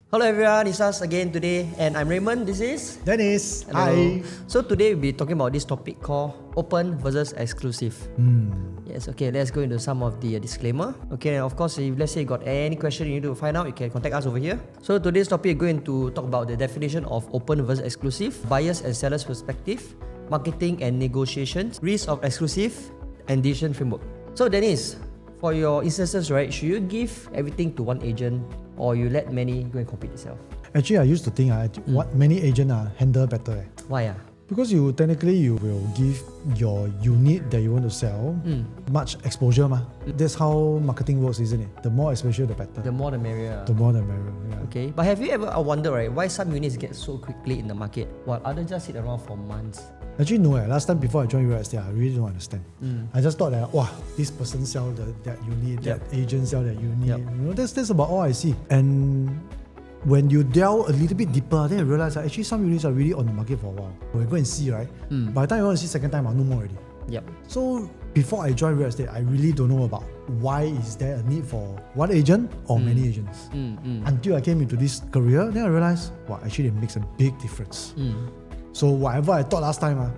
Hello everyone, it's us again today and I'm Raymond, this is Dennis. Hello. Hi. So today we'll be talking about this topic called open versus exclusive. Yes, okay, let's go into some of the disclaimer. Okay, and of course, if let's say you got any question you need to find out, you can contact us over here. So today's topic we're going to talk about the definition of open versus exclusive, buyers and sellers perspective, marketing and negotiations, risk of exclusive, and decision framework. So Dennis, for your instances, right, should you give everything to one agent or you let many go and compete itself? Actually, I used to think what many agents handle better. Why? Because you will give your unit that you want to sell much exposure. That's how marketing works, isn't it? The more exposure, the better. The more the merrier. The more the merrier. Yeah. Okay, but have you ever wondered, right, why some units get so quickly in the market while others just sit around for months? Actually, no. Last time before I joined real estate, I really don't understand. I just thought that, wow, this person sell that unit, that agent sell that unit. You know, that's about all I see. And when you delve a little bit deeper, then I realize that actually some units are really on the market for a while. When you go and see, right? By the time you want to see second time, no more already. Yep. So before I joined real estate, I really don't know about why is there a need for one agent or many agents. Until I came into this career, then I realized, wow, actually it makes a big difference. So whatever I thought last time,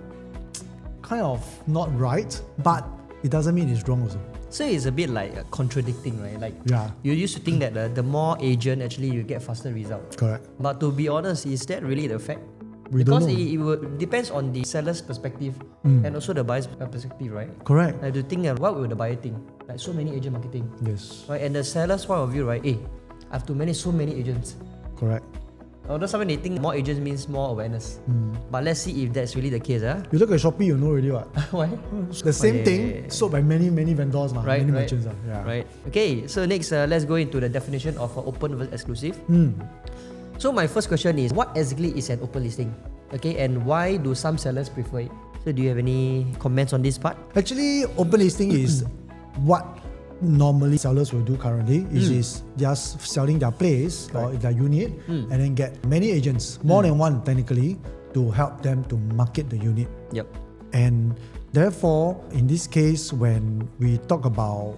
kind of not right, but it doesn't mean it's wrong also. So it's a bit like contradicting, right? Like Yeah. you used to think that the more agent actually you get faster results. Correct. But to be honest, is that really the fact? We because don't know. it will, depends on the seller's perspective and also the buyer's perspective, right? Correct. Like to think what will the buyer think? Like so many agent marketing, Yes. right? And the seller's point of view, right? I have to manage so many agents. Correct. Although some they think more agents means more awareness. But let's see if that's really the case. You look at Shopee, you know already what? Why? The same thing sold by many vendors, Right, many right. merchants. Yeah. Right. Okay, so next let's go into the definition of open versus exclusive. So my first question is, what exactly is an open listing? Okay, and why do some sellers prefer it? So do you have any comments on this part? Actually, open listing is what normally sellers will do currently is just selling their place or their unit and then get many agents, more than one technically, to help them to market the unit. Yep. And therefore, in this case, when we talk about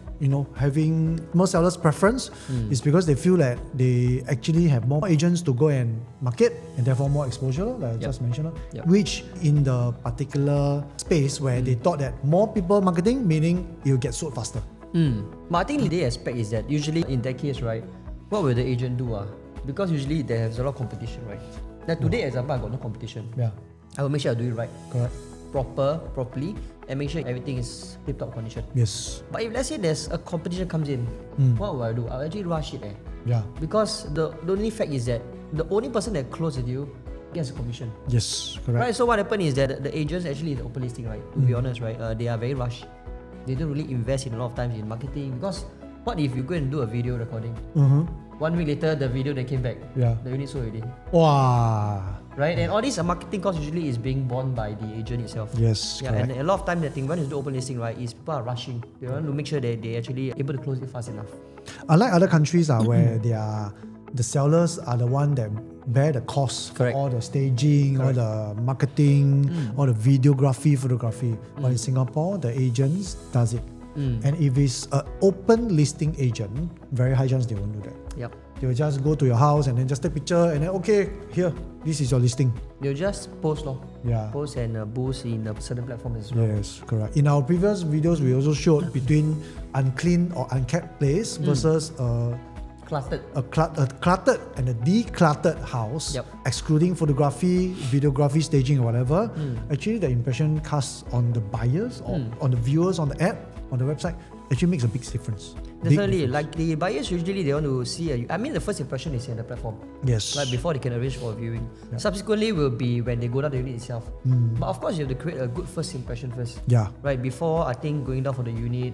having more sellers' preference, is because they feel that they actually have more agents to go and market, and therefore more exposure, like I just mentioned. Which in the particular space where they thought that more people marketing, meaning it will get sold faster. But I think the aspect is that usually in that case, right, what will the agent do? Because usually there's a lot of competition, right? Like today, example, I got no competition. Yeah, I will make sure I do it right, correct. properly, and make sure everything is tip-top condition. Yes. But if let's say there's a competition comes in, what will I do? I'll actually rush it. Yeah. Because the only fact is that the only person that close with you gets a commission. Yes, correct. Right, so what happened is that the agents actually in the open listing, right? To be honest, right, they are very rushed. They don't really invest in a lot of times in marketing because what if you go and do a video recording? 1 week later, the video that came back, the unit sold already. Wow. Right, and all these marketing costs usually is being borne by the agent itself. Yes, Yeah, correct. and a lot of time the thing when you do open listing, right, is people are rushing. They want to make sure that they actually able to close it fast enough. Unlike other countries where the sellers are the one that bear the cost for Correct. all the staging, all the marketing, all the videography, photography. But in Singapore, the agents does it. And if it's an open listing agent, very high chance they won't do that. Yep. They will just go to your house and then just take picture and then, okay, here, this is your listing. They'll just post Yeah. post and boost in certain platforms as well. Yes, correct. In our previous videos, we also showed between unclean or unkept place versus Clustered. a cluttered and a decluttered house, Yep. excluding photography, videography, staging, or whatever. Actually, the impression cast on the buyers or on the viewers on the app, on the website, actually makes a big difference. Big Definitely, difference. like the buyers usually they want to see. I mean, the first impression is in the platform, Yes. like before they can arrange for a viewing. Subsequently, will be when they go down the unit itself. But of course, you have to create a good first impression first. Yeah. Right before I think going down for the unit,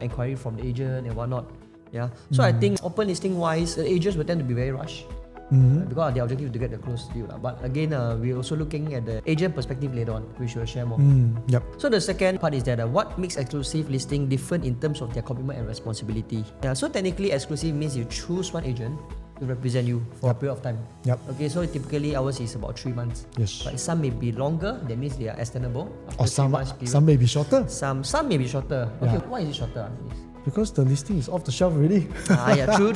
inquiry from the agent and whatnot. Yeah. So I think open listing wise, the agents will tend to be very rushed. Because their objective is to get the close deal. But again, we're also looking at the agent perspective later on, which we'll share more. Yep. So the second part is that what makes exclusive listing different in terms of their commitment and responsibility. Yeah, so technically exclusive means you choose one agent to represent you for a period of time. Yep. Okay, so typically ours is about 3 months. Yes. But some may be longer, that means they are extendable. After Or 3 months period. some may be shorter. Some may be shorter. Okay, why is it shorter? Because the listing is off the shelf already. Yeah, true.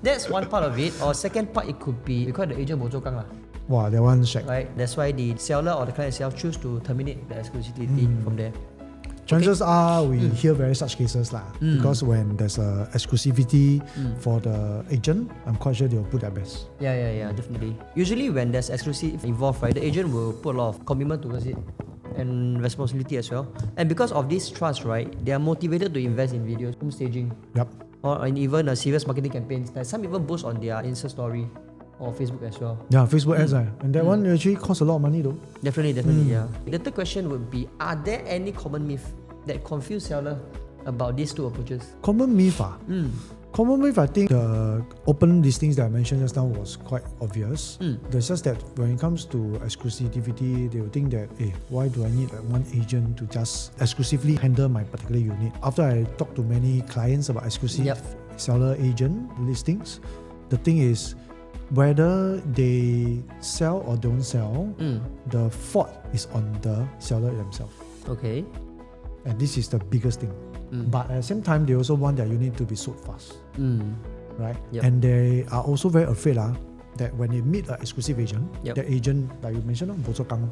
That's one part of it. Or second part, it could be because the agent bojokang lah. Wow, that one shack. Right? That's why the seller or the client itself choose to terminate the exclusivity from there. Chances are we hear very such cases lah. Because when there's a exclusivity for the agent, I'm quite sure they'll put their best. Yeah, definitely. Usually when there's exclusive involved, right, the agent will put a lot of commitment towards it and responsibility as well. And because of this trust, right, they are motivated to invest in videos, home staging, Yep. or in even serious marketing campaigns. Like some even post on their Insta story or Facebook as well. Yeah, Facebook ads. And that one actually costs a lot of money though. Definitely, yeah. The third question would be, are there any common myths that confuse seller about these two approaches? Common myth. Common myth, I think the open listings that I mentioned just now was quite obvious. There's just that when it comes to exclusivity, they will think that, why do I need one agent to just exclusively handle my particular unit? After I talk to many clients about exclusive seller agent listings, the thing is, whether they sell or don't sell, the fault is on the seller themselves. Okay. And this is the biggest thing. But at the same time, they also want their unit to be sold fast. Right? Yep. And they are also very afraid that when they meet an exclusive agent, the agent, like you mentioned, bojokang,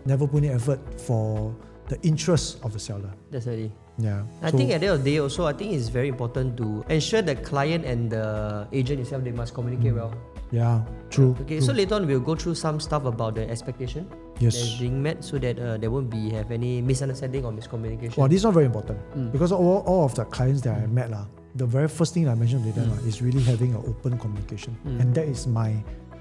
never put in effort for the interest of the seller. Definitely. Yeah. I think at the end of the day also, I think it's very important to ensure the client and the agent itself, they must communicate well. Yeah, true. Okay, true. so later on we'll go through some stuff about the expectation that is being met so that there won't have any misunderstanding or miscommunication. Well, this is not very important because all of the clients that I met, the very first thing I mentioned to them is really having an open communication. And that is my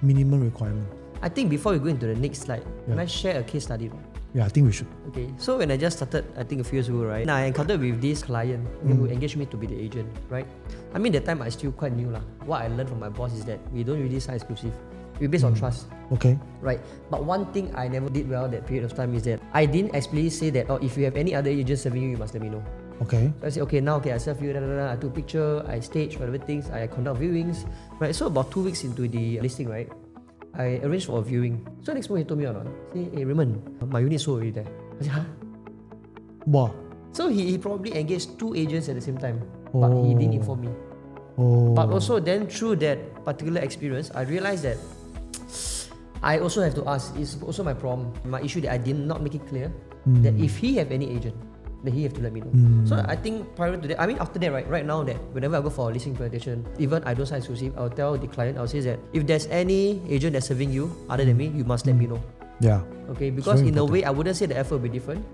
minimum requirement. I think before we go into the next slide, can I share a case study? Yeah, I think we should. Okay, so when I just started, I think a few years ago, right, I encountered with this client who engaged me to be the agent, right? I mean, that time I still quite new lah. What I learned from my boss is that we don't really sign exclusive. We based on trust. Okay. Right. But one thing I never did well that period of time is that I didn't explicitly say that, if you have any other agents serving you, you must let me know. Okay. So I said, I serve you, I took a picture, I stage whatever things, I conduct viewings. Right. So about 2 weeks into the listing, right, I arranged for a viewing. So next morning he told me, say, hey Raymond, my unit sold already there. I said, huh? Wow. So he probably engaged 2 agents at the same time, but he didn't inform me. But also then through that particular experience, I realized that I also have to ask, it's also my problem, my issue that I did not make it clear that if he have any agent, then he have to let me know. So I think prior to that, I mean after that, right now that whenever I go for a listing presentation, even I don't sign exclusive, I'll tell the client, I'll say that if there's any agent that's serving you other than me, you must let me know. Yeah. Okay, because in a way, I wouldn't say the effort will be different,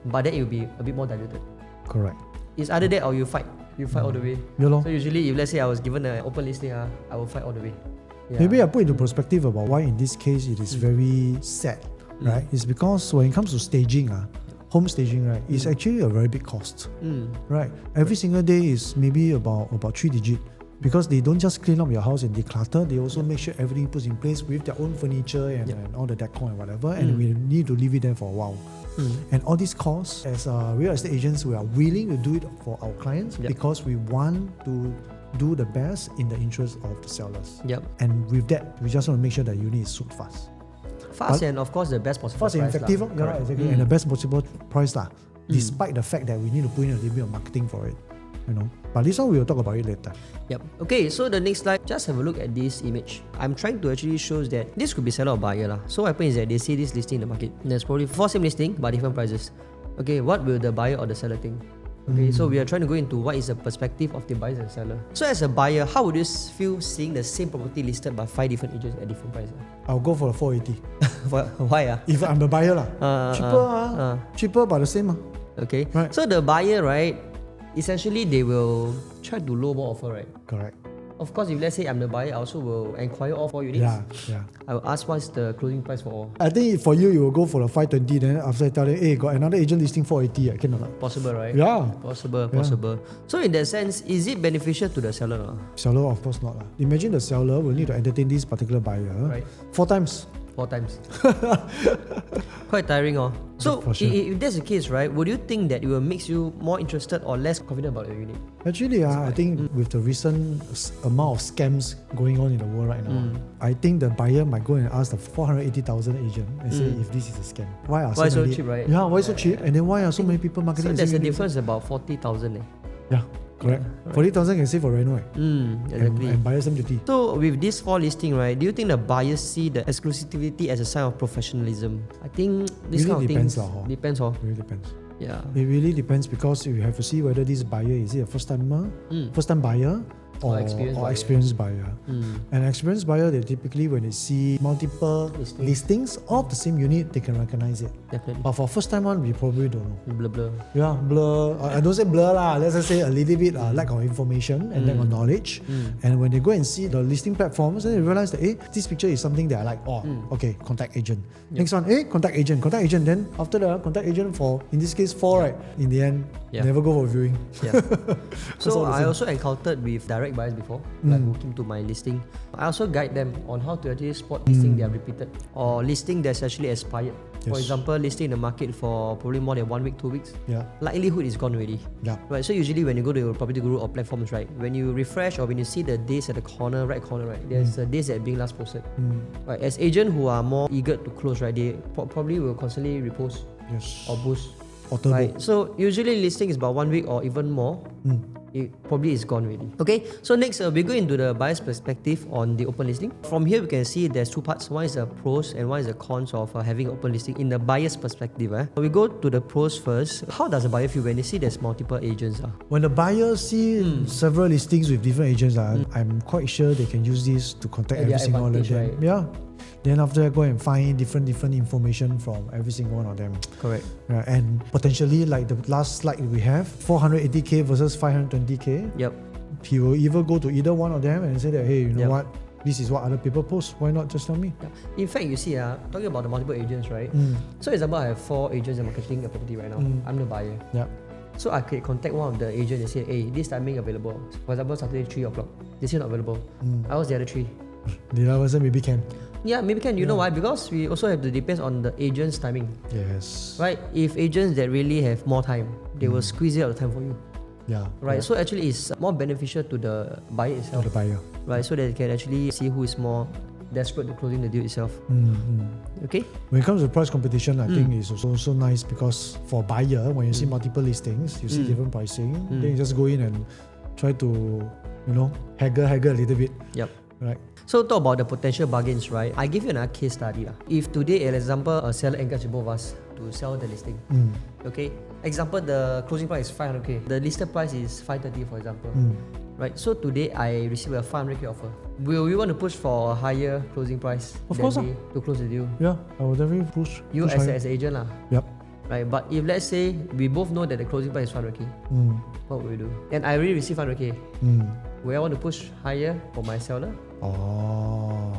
but then it will be a bit more diluted. Correct. It's either that or you fight. You fight all the way. Yeah, so usually, if let's say I was given an open listing, I will fight all the way. Yeah. Maybe I put into perspective about why in this case it is very sad, right? It's because when it comes to staging, home staging, right, it's actually a very big cost, right? Every single day is maybe about 3 digit because they don't just clean up your house and declutter, they also make sure everything puts in place with their own furniture and all the decor and whatever, and we need to leave it there for a while. And all these costs, as real estate agents, we are willing to do it for our clients because we want to do the best in the interest of the sellers. And with that, we just want to make sure that unit is sold fast. Fast and of course the best possible price. Fast and effective, exactly. And the best possible price despite the fact that we need to put in a little bit of marketing for it. But this one we will talk about it later. Okay, so the next slide, just have a look at this image. I'm trying to actually show that this could be seller or buyer. So what happens is that they see this listing in the market. There's probably 4 same listing but different prices. Okay, what will the buyer or the seller think? Okay, so we are trying to go into what is the perspective of the buyer and seller. So as a buyer, how would you feel seeing the same property listed by 5 different agents at different prices? I'll go for the 480. Why? If I'm the buyer, cheaper but the same. Okay, right. So the buyer, right, essentially they will try to lowball offer, right? Correct. Of course, if let's say I'm the buyer, I also will inquire all 4 units. Yeah. I will ask what's the closing price for all. I think for you will go for the 520. Then after I tell them, hey, got another agent listing 480. I cannot. Possible, right? Yeah. Possible. So in that sense, is it beneficial to the seller? Seller, of course not. Imagine the seller will need to entertain this particular buyer 4 times. 4 times. Quite tiring, So sure. if that's the case, right, would you think that it will make you more interested or less confident about your unit? Actually, I think with the recent amount of scams going on in the world right now, I think the buyer might go and ask the 480,000 agent and say if this is a scam. Why so cheap, right? Yeah, why so cheap? And then why are so many people marketing? So there's a difference about 40,000. Yeah. Correct. 40,000 can save for reno, Exactly. and buyer's stamp duty. So with this 4 listing, right, do you think the buyers see the exclusivity as a sign of professionalism? I think this Really kind of depends things lah, hor. depends. Really depends. Yeah. It really depends because you have to see whether this buyer is it a first time buyer or experienced buyer. An experienced buyer, they typically when they see multiple listings of the same unit, they can recognize it. Definitely. But for first time one, we probably don't know. Blur blur. Yeah, blur. I don't say blur lah. Let's just say a little bit lack of information and lack of knowledge. And when they go and see the listing platforms, then they realize that this picture is something that I like. Oh, okay, contact agent. Next one, contact agent. Then after that, contact agent for in this case 4, right? In the end, never go for viewing. Yeah. So I also encountered with direct buyers before, like who came to my listing. I also guide them on how to actually spot listing they are repeated or listing that's actually expired. For example, listing in the market for probably more than 1 week, 2 weeks. Yeah. Likelihood is gone already. Yeah. Right. So usually when you go to your Property Guru or platforms, right, when you refresh or when you see the days at the corner, right corner, right, there's days that are being last posted. Right. As agents who are more eager to close, right, they probably will constantly repost or boost. Or turbo. Right. So usually listing is about 1 week or even more. It probably is gone already. Okay, so next we go into the buyer's perspective on the open listing. From here we can see there's 2 parts. One is the pros and one is the cons of having open listing in the buyer's perspective. We go to the pros first. How does the buyer feel when they see there's multiple agents? When the buyer see several listings with different agents, I'm quite sure they can use this to contact every single one of them. Right? Yeah. Then after that, go and find different information from every single one of them. Correct. And potentially, like the last slide we have, 480k versus 520k. Yep. He will either go to either one of them and say that, hey, you know what? This is what other people post. Why not just tell me? In fact, you see, talking about the multiple agents, right? So example, I have 4 agents in marketing a property right now. I'm the buyer. Yeah. So I could contact one of the agents and say, hey, this timing available. For example, Saturday 3 o'clock. This is not available. I was the other 3. The other person maybe can. Yeah, maybe can. You know why? Because we also have to depend on the agent's timing. Yes. Right? If agents that really have more time, they will squeeze it out the time for you. Yeah. Right? So actually it's more beneficial to the buyer itself. To the buyer. Right? So that they can actually see who is more desperate to closing the deal itself. Okay? When it comes to price competition, I think it's also nice because for buyer, when you see multiple listings, you see different pricing, then you just go in and try to, haggle a little bit. Yep. Right. So talk about the potential bargains, right? I give you another case study. If today, as example, a seller engages both of us to sell the listing. Okay? Example, the closing price is 500k. The listed price is 530, for example. Right? So today, I receive a 500k offer. Will we want to push for a higher closing price Of course, to close the deal? Yeah, I will definitely push. You push as higher. an agent lah. Yep. Right? But if let's say we both know that the closing price is 500k, what will we do? And I already received 500k. Will I want to push higher for my seller? Oh.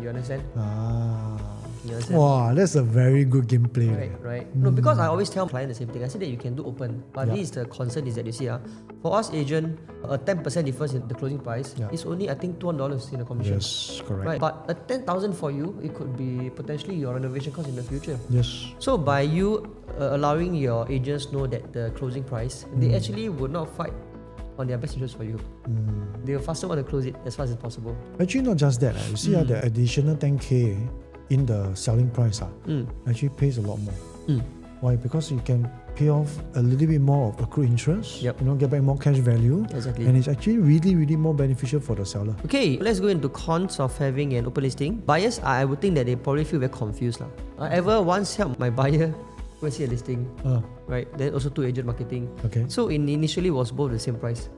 You understand? You understand? Wow, that's a very good gameplay. Right. No, because I always tell client the same thing. I say that you can do open, but this is the concern is that you see, for us agent, a 10% difference in the closing price is only I think $200 in the commission. Yes, correct. Right. But a 10,000 for you, it could be potentially your renovation cost in the future. Yes. So by you allowing your agents know that the closing price, they actually would not fight on their best interest for you. They will faster want to close it as fast as possible. Actually, not just that. You see the additional 10k in the selling price actually pays a lot more. Why? Because you can pay off a little bit more of accrued interest, get back more cash value. Exactly. And it's actually really, really more beneficial for the seller. Okay, let's go into cons of having an open listing. Buyers, I would think that they probably feel very confused. I ever once helped my buyer go and see a listing, right? Then also to agent marketing. Okay. So initially was both the same price.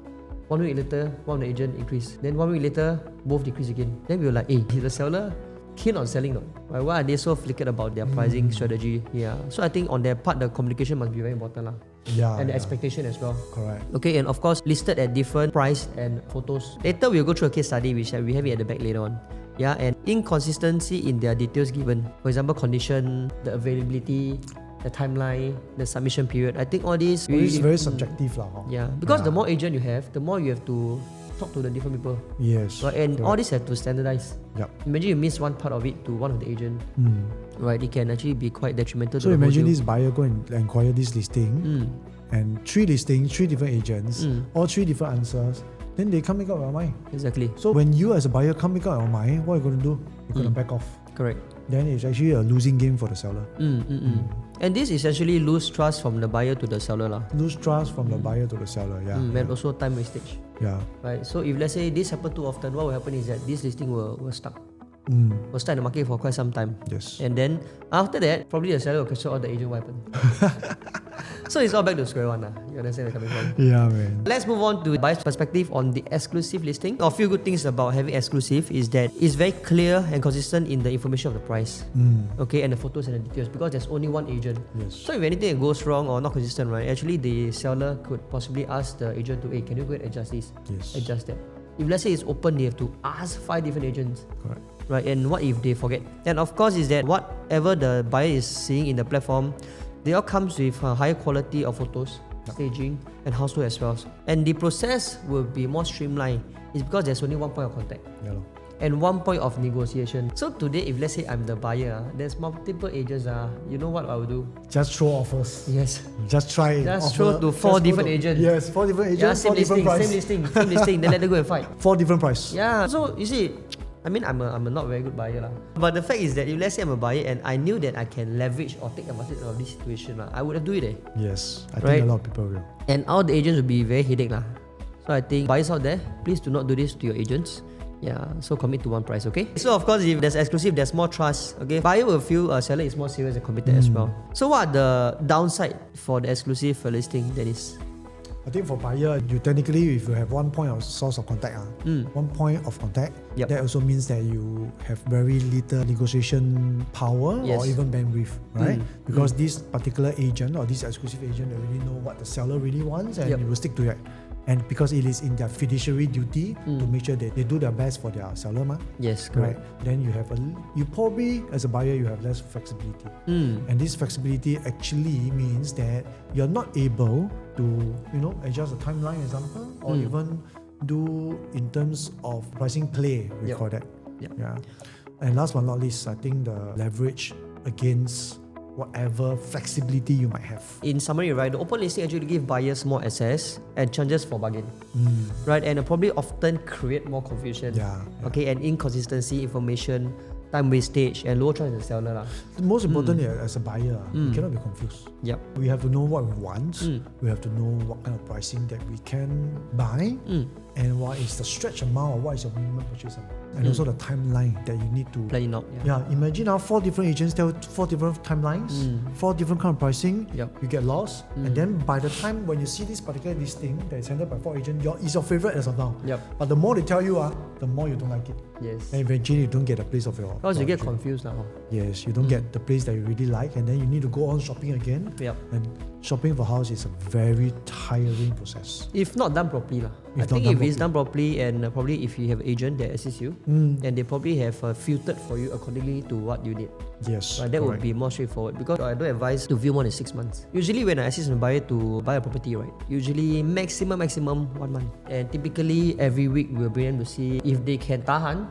1 week later, one of the agent increased. Then 1 week later, both decreased again. Then we were like, hey, is the seller keen on selling? Right? Why are they so flickered about their pricing strategy? Yeah. So I think on their part, the communication must be very important. And the expectation as well. Correct. Okay, and of course, listed at different price and photos. Later, we'll go through a case study, which we have it at the back later on. Yeah, and inconsistency in their details given. For example, condition, the availability, the timeline, the submission period. I think all these... It's very subjective. Yeah, because the more agent you have, the more you have to talk to the different people. Yes. Right? And correct. all these have to standardize. Yep. Imagine you miss one part of it to one of the agent. Right? It can actually be quite detrimental So to the imagine whole this buyer go and inquire this listing and 3 listings, 3 different agents, all 3 different answers. then they can't make up their mind. Exactly. So when you as a buyer can't make up your mind, what are you going to do? You're going to back off. Correct. Then it's actually a losing game for the seller. And this essentially lose trust from the buyer to the seller lah. Lose trust from the buyer to the seller. Yeah. And also time wastage. Yeah. Right. So if let's say this happen too often, what will happen is that this listing will stuck. Will stuck in the market for quite some time. Yes. And then after that, probably the seller will question all the agent what happened. So it's all back to square one lah. You understand where I'm coming from? Yeah, man. Let's move on to buyer's perspective on the exclusive listing. A few good things about having exclusive is that it's very clear and consistent in the information of the price. Okay, and the photos and the details because there's only one agent. Yes. So if anything goes wrong or not consistent, right, actually the seller could possibly ask the agent to, hey, can you go and adjust this? Yes. Adjust that. If let's say it's open, they have to ask 5 different agents. Correct. Right, and what if they forget? And of course is that whatever the buyer is seeing in the platform, they all comes with a higher quality of photos, staging, and house tour as well. And the process will be more streamlined. It's because there's only one point of contact. Yeah, lor. And one point of negotiation. So today, if let's say I'm the buyer, there's multiple agents. You know what I will do? Just throw offers. Yes. Just try. Just throw to 4 different agents. Yes, 4 different agents, Yeah, 4 different price. same listing. Then let them go and fight. 4 different price. Yeah. So you see, I mean, I'm a not very good buyer lah. But the fact is that if let's say I'm a buyer and I knew that I can leverage or take advantage of this situation lah, I would have do it. Yes, I Right. think a lot of people will. And all the agents will be very headache lah. So I think buyers out there, please do not do this to your agents. Yeah, so commit to one price, okay? So of course, if there's exclusive, there's more trust. Okay, buyer will feel seller is more serious and committed as well. So what are the downside for the exclusive listing, Dennis? I think for buyer, you technically, if you have one point of source of contact, one point of contact, Yep. that also means that you have very little negotiation power Yes. or even bandwidth, right? Because this particular agent or this exclusive agent, they really know what the seller really wants and Yep. you will stick to that. And because it is in their fiduciary duty to make sure that they do their best for their seller, Yes, right? correct. Then you probably, as a buyer, you have less flexibility. And this flexibility actually means that you're not able to, adjust the timeline, example, or even do in terms of pricing play, we Yep. call that. Yep. Yeah. And last but not least, I think the leverage against whatever flexibility you might have. In summary, right, the open listing actually give buyers more access and chances for bargain, right, and probably often create more confusion. Yeah. Okay, and inconsistency, information, time wastage, and low trust in the seller lah. Most importantly, as a buyer, we cannot be confused. Yep. We have to know what we want. We have to know what kind of pricing that we can buy, and what is the stretch amount, or what is your minimum purchase amount, and also the timeline that you need to. Planning out. Yeah, imagine now 4 different agents tell 4 different timelines, 4 different kind of pricing. Yep. You get lost, and then by the time when you see this particular listing that is handled by 4 agents, is your favorite as of now. Yep. But the more they tell you, the more you don't like it, Yes. and eventually you don't get a place of your. Because you get dream. confused now. Yes, you don't get the place that you really like, and then you need to go on shopping again. Yep. And shopping for house is a very tiring process. If not done properly lah. I If not think done if it's done properly and probably if you have agent that assists you, and they probably have filtered for you accordingly to what you need. Yes, That would correct. be more straightforward because I don't advise to view more than 6 months. Usually when I assist a buyer to buy a property, right, usually maximum 1 month. And typically every week we'll bring them to see if they can tahan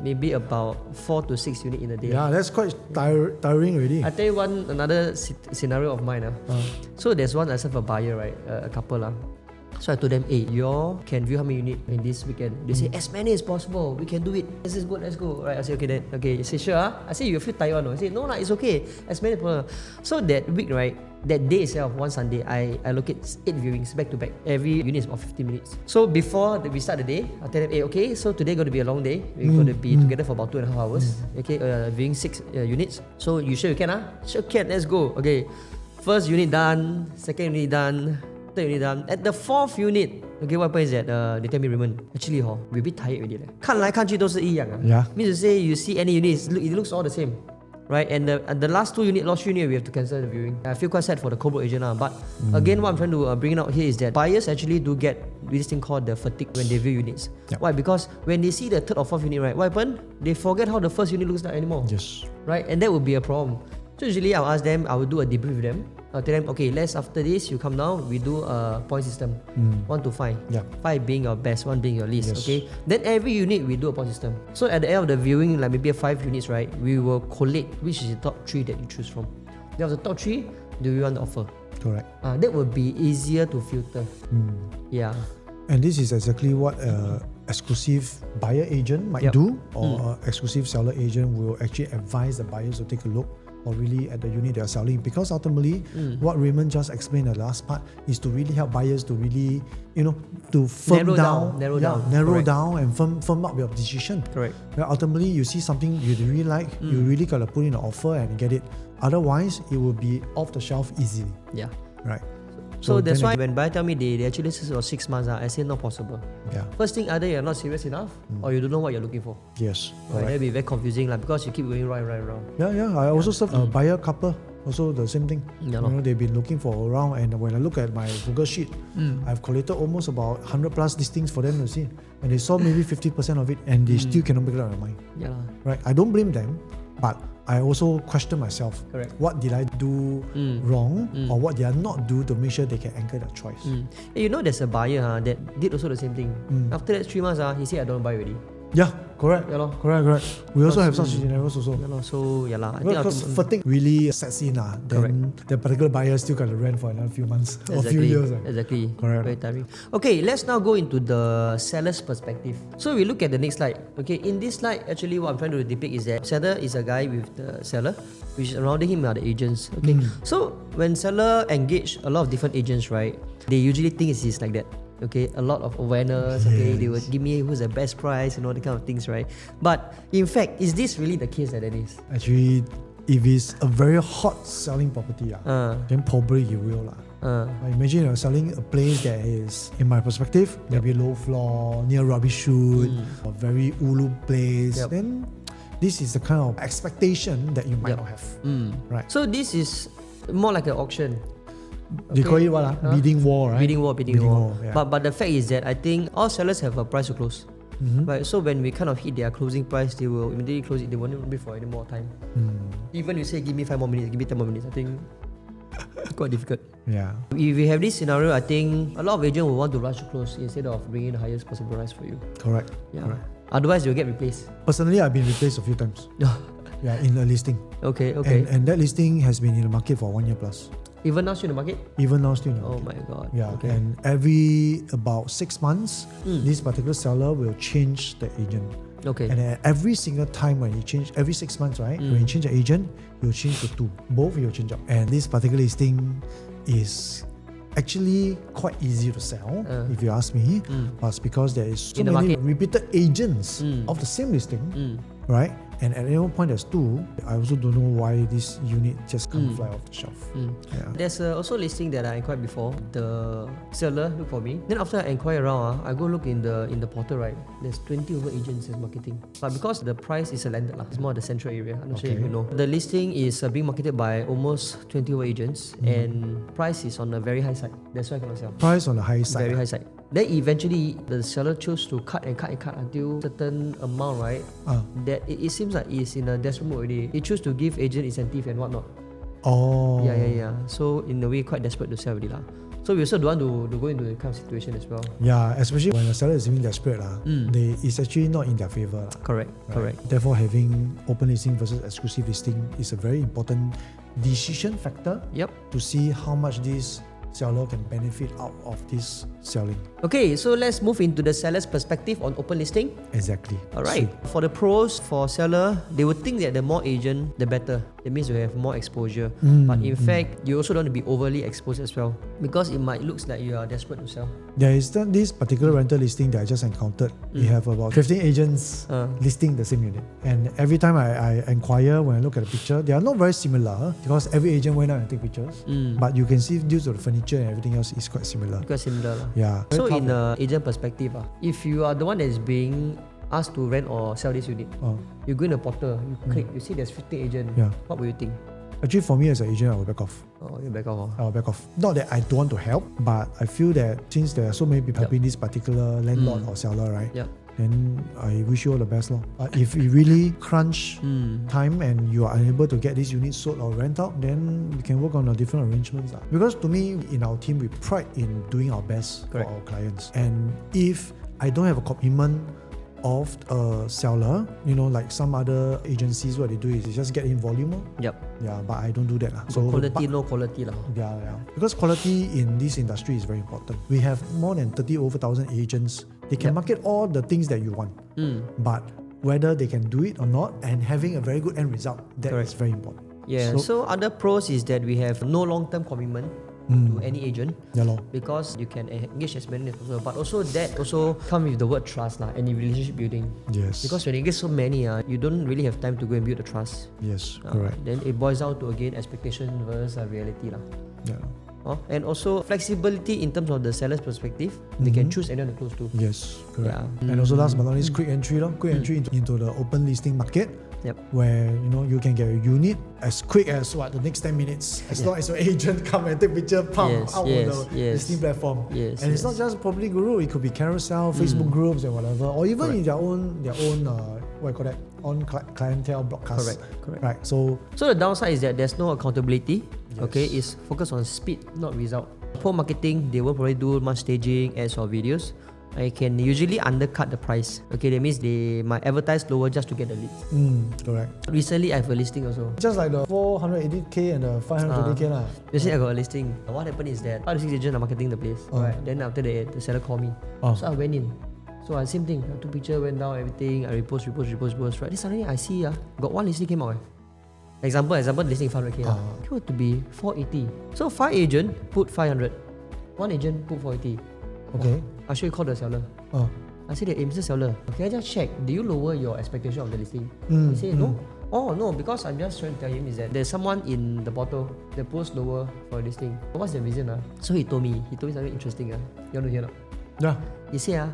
maybe about 4 to 6 units in a day. Yeah, that's quite tiring already. I tell you another scenario of mine. So there's one I said for a buyer, right, a couple lah. So I told them, hey, you all can view how many unit in this weekend? They say, as many as possible. We can do it. Let's go. Right, I say, okay then. Okay, you say, sure. I say, you feel tired no? I say, no lah, it's okay. As many as possible. So that week, right, that day itself, one Sunday, I allocate 8 viewings back to back. Every unit is about 15 minutes. So before we start the day, I tell them, hey, okay, so today going to be a long day. We're going to be together for about 2.5 hours. Okay, viewing 6 units. So you sure you can? Sure can, let's go. Okay, first unit done, second unit done, third unit done. At the 4th unit, okay, what happens is that they tell me, Raymond, actually we're a bit tired already. 看来看去都是一样 Yeah. Means to say you see any unit, it looks all the same. Right, and the last 2 unit, last 3 unit, we have to cancel the viewing. I feel quite sad for the co-broke agent but again, what I'm trying to bring out here is that buyers actually do get this thing called the fatigue when they view units. Yep. Why? Because when they see the 3rd or 4th unit, right, what happened? They forget how the first unit looks like anymore. Yes. Right, and that would be a problem. So usually I'll ask them, I will do a debrief with them. I'll tell them, okay, after this, you come down, we do a point system. 1 to 5. Yeah. 5 being your best, 1 being your least. Yes. Okay. Then every unit we do a point system. So at the end of the viewing, like maybe 5 units, right, we will collate which is the top 3 that you choose from. Then of the top 3, do you want to offer? Correct. That will be easier to filter. Yeah. And this is exactly what exclusive buyer agent might do, or exclusive seller agent will actually advise the buyers to take a look or really at the unit they are selling, because ultimately what Raymond just explained at the last part is to really help buyers to really, to firm narrow down and firm up your decision. Correct. Well, ultimately you see something you really like, you really gotta put in an offer and get it. Otherwise it will be off the shelf easily. Yeah. Right. So that's why when buyer tell me they actually list for 6 months, I say not possible. Yeah. First thing, either you're not serious enough or you don't know what you're looking for. Yes. Right? That'll be very confusing because you keep going right around. Yeah. I also serve a buyer couple. Also the same thing. They've been looking for around, and when I look at my Google sheet, I've collected almost about 100 plus listings for them to see, and they saw maybe 50% of it, and they still cannot make it up their mind. Yeah. Right. I don't blame them, but I also question myself. Correct. What did I do wrong, or what did I not do to make sure they can anchor their choice? Hey, there's a buyer that did also the same thing. After that 3 months, he said I don't buy already. Yeah, correct. Correct. We also have such scenarios also. I think because fatigue really sets in, then the particular buyer still got to rent for another few months or few years. Exactly. Correct. Very tiring. Okay, let's now go into the seller's perspective. So we look at the next slide. Okay, in this slide, actually what I'm trying to depict is that seller is a guy with the seller, which surrounding him are the agents. Okay, so when seller engage a lot of different agents, right, they usually think it's like that. Okay, a lot of awareness. Okay, they will give me who's the best price, the kind of things, right? But in fact, is this really the case that it is? Actually, if it's a very hot selling property, then probably you will. Imagine you're selling a place that is, in my perspective, maybe low floor, near rubbish chute, or very ulu place. Then this is the kind of expectation that you might not have. Right. So this is more like an auction. They call it what? Bidding war, right? Bidding war. Yeah. But the fact is that I think all sellers have a price to close. Right? So when we kind of hit their closing price, they will immediately close it. They won't bid for any more time. Even you say give me 5 more minutes, give me 10 more minutes, I think it's quite difficult. Yeah. If we have this scenario, I think a lot of agents will want to rush to close instead of bringing the highest possible price for you. Correct. Yeah. Correct. Otherwise, you'll get replaced. Personally, I've been replaced a few times. Yeah, in a listing. Okay. And that listing has been in the market for 1 year plus. Even now still in the market? Even now still in the Oh market. my god. Yeah, Okay. and every about 6 months, this particular seller will change the agent. Okay. And every single time when you change, every 6 months, right? When you change the agent, you'll change to 2. Both will change up. And this particular listing is actually quite easy to sell, if you ask me. But it's because there is so In the many market. repeated agents of the same listing, right? And at any one point there's 2. I also don't know why this unit just can't fly off the shelf. Yeah. There's also listing that I inquired before. The seller look for me. Then after I inquire around, I go look in the portal, right? There's 20 over agents as marketing. But because the price is a landed, it's more the central area. I'm not sure if you know. The listing is being marketed by almost 20 over agents, and price is on the very high side. That's why I cannot sell. Price on the high side. Very high side. Then eventually the seller chose to cut until certain amount, right? That it seems like it's in a desperate mode already. It chose to give agent incentive and whatnot. Oh. Yeah. So in a way, quite desperate to sell already lah. So we also don't want to go into the kind of situation as well. Yeah, especially when the seller is being desperate, it's actually not in their favor. Correct. Therefore, having open listing versus exclusive listing is a very important decision factor to see how much this seller can benefit out of this selling. Okay, so let's move into the seller's perspective on open listing. Exactly. Alright. For the pros, for seller, they would think that the more agent, the better. That means you have more exposure. But in fact, you also don't want to be overly exposed as well, because it might look like you are desperate to sell. There is this particular rental listing that I just encountered. We have about 15 agents listing the same unit. And every time I inquire, when I look at the picture, they are not very similar because every agent went out and take pictures. But you can see due to the furniture and everything else is quite similar. Quite similar lah. Yeah. So in an agent perspective, if you are the one that is being asked to rent or sell this unit, you go in the portal, you click, you see there's 15 agents. What will you think? Actually, for me as an agent, I will back off. Oh, you back off. I will back off. Not that I don't want to help, but I feel that since there are so many people helping this particular landlord or seller, right? Then I wish you all the best. But if you really crunch time and you are unable to get this unit sold or rent out, then we can work on a different arrangements. Because to me, in our team, we pride in doing our best for our clients. And if I don't have a commitment of a seller. You know, like some other agencies, what they do is they just get in volume. Yep. Yeah, but I don't do that. So quality, no quality lah. Yeah. Because quality in this industry is very important. We have more than 30,000 agents. They can market all the things that you want. But whether they can do it or not and having a very good end result, that is very important. Yeah. So other pros is that we have no long-term commitment to any agent. Yeah, because you can engage as many as possible. But also that also comes with the word trust lah, and the relationship building. Yes. Because when you get so many, you don't really have time to go and build the trust. Yes, correct. Then it boils down to again expectation versus reality lah. Yeah. And also flexibility in terms of the seller's perspective. They can choose anyone to close to. Yes, correct. Yeah. And also last but not least, quick entry into the open listing market. Yep. Where you can get a unit as quick as the next 10 minutes, as long as your agent come and take picture, out on the listing platform. And it's not just Property Guru; it could be Carousel, Facebook groups, and whatever, or even in their own what you call that, on clientele broadcast. Correct. Right. So the downside is that there's no accountability. Yes. Okay, it's focused on speed, not result. For marketing, they won't probably do much staging, ads or videos. I can usually undercut the price. Okay, that means they might advertise lower just to get the leads. Correct. Recently, I have a listing also. Just like the 480k and the 520k lah. Recently, I got a listing. What happened is that 5 to 6 agents are marketing the place. Right. Then after that, the seller called me. So I went in. So same thing. I took picture, went down, everything. I repost. Right. Then suddenly I see got one listing came out. Example, listing 500k. It would to be 480. So 5 agent put 500. 1 agent put 480. Okay. I should call the seller. I said, hey, Mr. Seller, can I just check? Do you lower your expectation of the listing? He said, no. Oh, no, because I'm just trying to tell him is that there's someone in the portal that posts lower for listing. What's the reason? So he told me something interesting. You want to hear or not? Yeah. He said,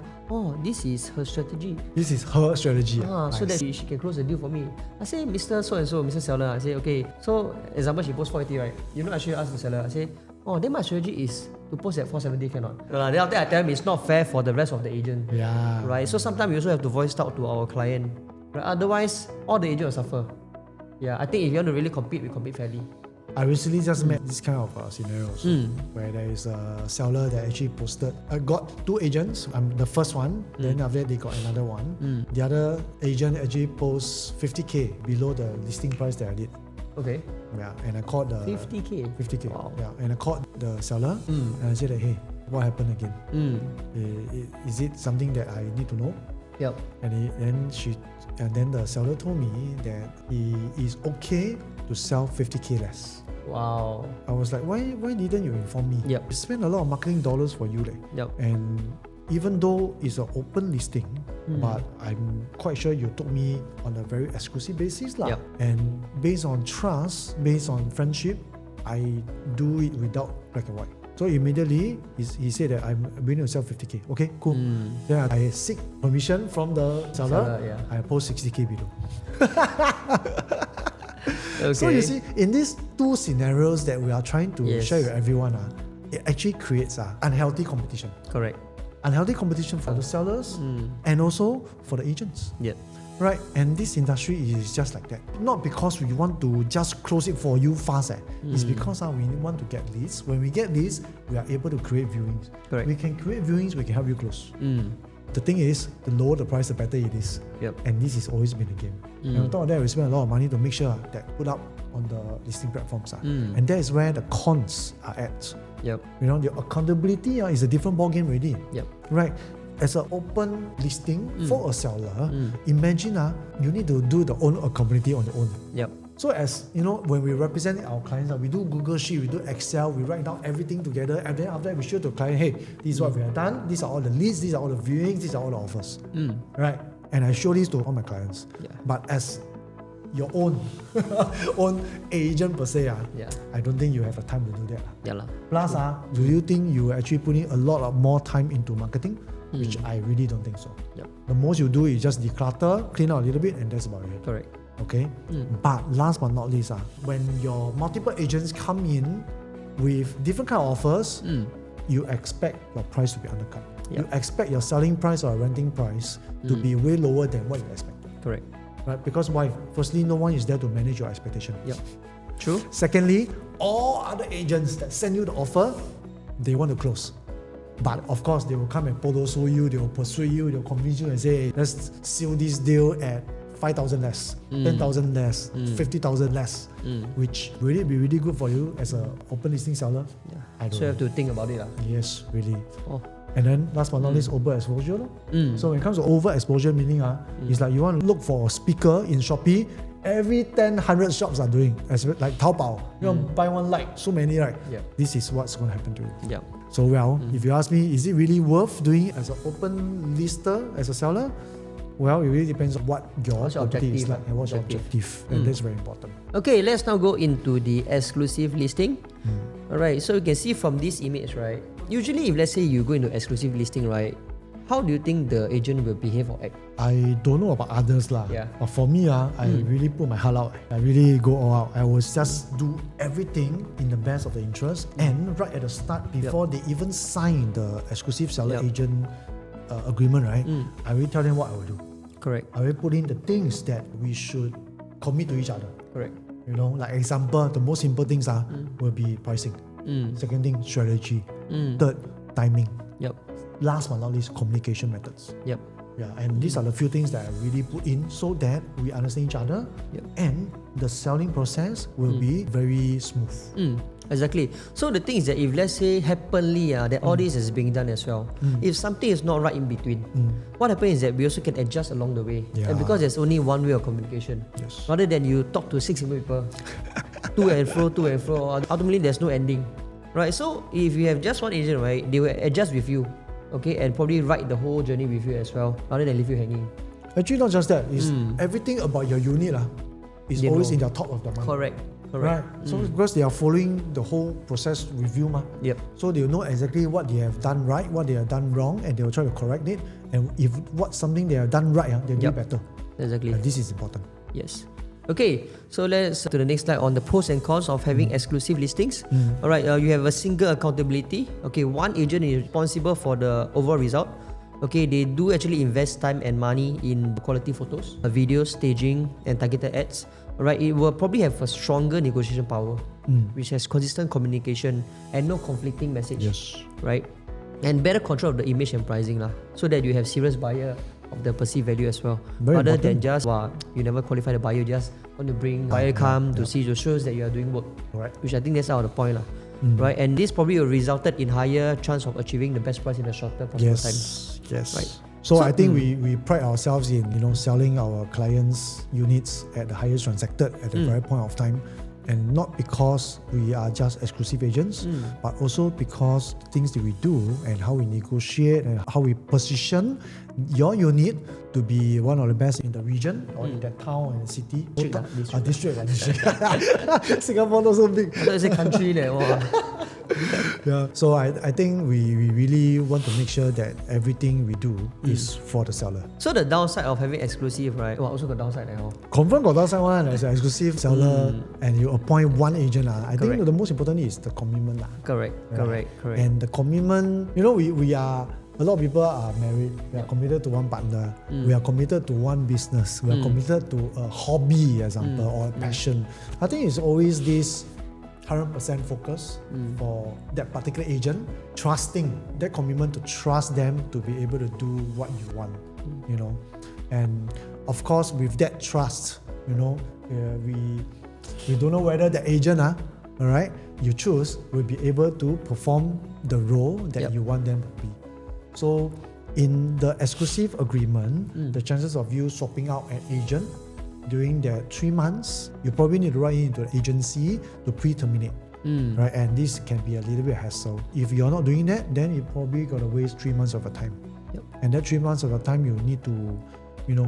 this is her strategy. This is her strategy. So that she can close the deal for me. I say, Mr. So-and-so, Mr. Seller, I say, okay. So, example, she posts 480, right? I should ask the seller. I say, then my strategy is to post at 470, cannot. Then after I tell him it's not fair for the rest of the agent. Yeah. Right? So sometimes we also have to voice out to our client. Right? Otherwise, all the agents will suffer. Yeah, I think if you want to really compete, we compete fairly. I recently just met this kind of scenarios where there is a seller that actually posted. I got 2 agents. I'm the first one. Then after that, they got another one. The other agent actually posts 50k below the listing price that I did. Okay. Yeah, and I called the 50k. 50k. Wow. Yeah, and I called the seller and I said that, hey, what happened again? Is it something that I need to know? Yep. And then the seller told me that he is okay to sell 50k less. Wow. I was like, why didn't you inform me? Yep. We spent a lot of marketing dollars for you. Yep. And even though it's an open listing, but I'm quite sure you told me on a very exclusive basis. Yep. And based on trust, based on friendship, I do it without black and white. So immediately, he said that I'm willing to sell 50k. Okay, cool. Then I seek permission from the seller. I post 60k below. Okay. So you see, in these 2 scenarios that we are trying to share with everyone, it actually creates unhealthy competition. Correct. Unhealthy competition for the sellers and also for the agents. Yeah. Right, and this industry is just like that. Not because we want to just close it for you fast. It's because we want to get leads. When we get leads, we are able to create viewings. Correct. We can create viewings, we can help you close. The thing is, the lower the price, the better it is. Yep. And this has always been the game. And on top of that, we spend a lot of money to make sure that put up on the listing platforms. And that is where the cons are at. Yep. The accountability is a different ballgame already. Yep. Right. As an open listing for a seller, imagine you need to do the own accountability on your own. Yep. So as when we represent our clients, we do Google Sheet, we do Excel, we write down everything together, and then after that we show to the client, hey, this is what we have done, these are all the leads, these are all the viewings, these are all the offers. Right? And I show this to all my clients. Yeah. But as your own agent per se, I don't think you have the time to do that. Yeah lah. Plus, do you think you are actually putting a lot of more time into marketing? Which I really don't think so. Yep. The most you do is just declutter, clean out a little bit, and that's about it. Correct. Okay? But last but not least, when your multiple agents come in with different kind of offers, you expect your price to be undercut. Yep. You expect your selling price or renting price to be way lower than what you expected. Correct. Right? Because why? Firstly, no one is there to manage your expectation. Yep. True. Secondly, all other agents that send you the offer, they want to close. But of course, they will come and show you, they will persuade you, they will convince you and say, let's seal this deal at 5,000 less, 10,000 less, 50,000 less, which will it be really good for you as an open listing seller? Yeah. I don't So you have to think about it. Yes, really. Oh. And then last but not least, overexposure. So when it comes to overexposure, meaning it's like you want to look for a speaker in Shopee. Every 100 shops are doing, as like Taobao. You want to buy one like, so many, right? Yeah. This is what's going to happen to you. Yeah. So if you ask me, is it really worth doing as an open lister, as a seller? Well, it really depends on what your What's your property is objective, like and what's your objective. And that's very important. Okay, let's now go into the exclusive listing. Alright, so you can see from this image, right? Usually, if let's say you go into exclusive listing, right? How do you think the agent will behave or act? I don't know about others lah. Yeah. But for me, I really put my heart out. I really go all out. I will just do everything in the best of the interest. And right at the start, before they even sign the exclusive seller agent agreement, right? I will tell them what I will do. Correct. I will put in the things that we should commit to each other. Correct. You know, like example, the most simple things will be pricing. Second thing, strategy. Third, timing. Yep. Last but not least, communication methods. Yep. Yeah, and these are the few things that I really put in so that we understand each other and the selling process will be very smooth. Exactly. So the thing is that if let's say happily that all this is being done as well, if something is not right in between, what happens is that we also can adjust along the way. Yeah. And because there's only one way of communication, Yes. rather than you talk to 6 people, to and fro, ultimately there's no ending. Right? So if you have just one agent, right, they will adjust with you. Okay, and probably ride the whole journey with you as well, rather than leave you hanging. Actually, not just that. It's everything about your unit is They always know. in the top of the mind. Correct. Right. So because they are following the whole process review, Yep. so they will know exactly what they have done right, what they have done wrong, and they will try to correct it. And if something they have done right, they'll do better. Exactly. And this is important. Yes. Okay, so let's to the next slide on the pros and cons of having exclusive listings. Alright, you have a single accountability. Okay, one agent is responsible for the overall result. Okay, they do actually invest time and money in quality photos, videos, staging, and targeted ads. Alright, it will probably have a stronger negotiation power, which has consistent communication and no conflicting message. Yes. Right, and better control of the image and pricing so that you have serious buyer of the perceived value as well. Very Rather important. than just you never qualify the buyer, you just want to bring buyer come to see, to shows that you are doing work. Correct. Which I think that's out of the point right? And this probably will resulted in higher chance of achieving the best price in a shorter possible time. Yes. Right. So I think we pride ourselves in selling our clients' units at the highest transacted at the very point of time, and not because we are just exclusive agents, but also because things that we do and how we negotiate and how we position your unit to be one of the best in the region or in that town and city. District. Singapore not so big. I thought you say country there. Yeah. So I think we really want to make sure that everything we do is for the seller. So the downside of having exclusive, right? Well, also got downside now. Confirm got downside one as an exclusive seller and you appoint one agent. I think Correct. the most important is the commitment. Correct. And the commitment, we are, a lot of people are married. We are committed to one partner. We are committed to one business. We are committed to a hobby, example, or a passion. I think it's always this 100% focus for that particular agent, trusting that commitment to trust them to be able to do what you want, and of course with that trust, we don't know whether the agent, all right, you choose will be able to perform the role that you want them to be. So in the exclusive agreement, the chances of you swapping out an agent during that 3 months, you probably need to write into the agency to pre-terminate. Right? And this can be a little bit hassle. If you're not doing that, then you probably got to waste 3 months of your time. And that 3 months of your time, you need to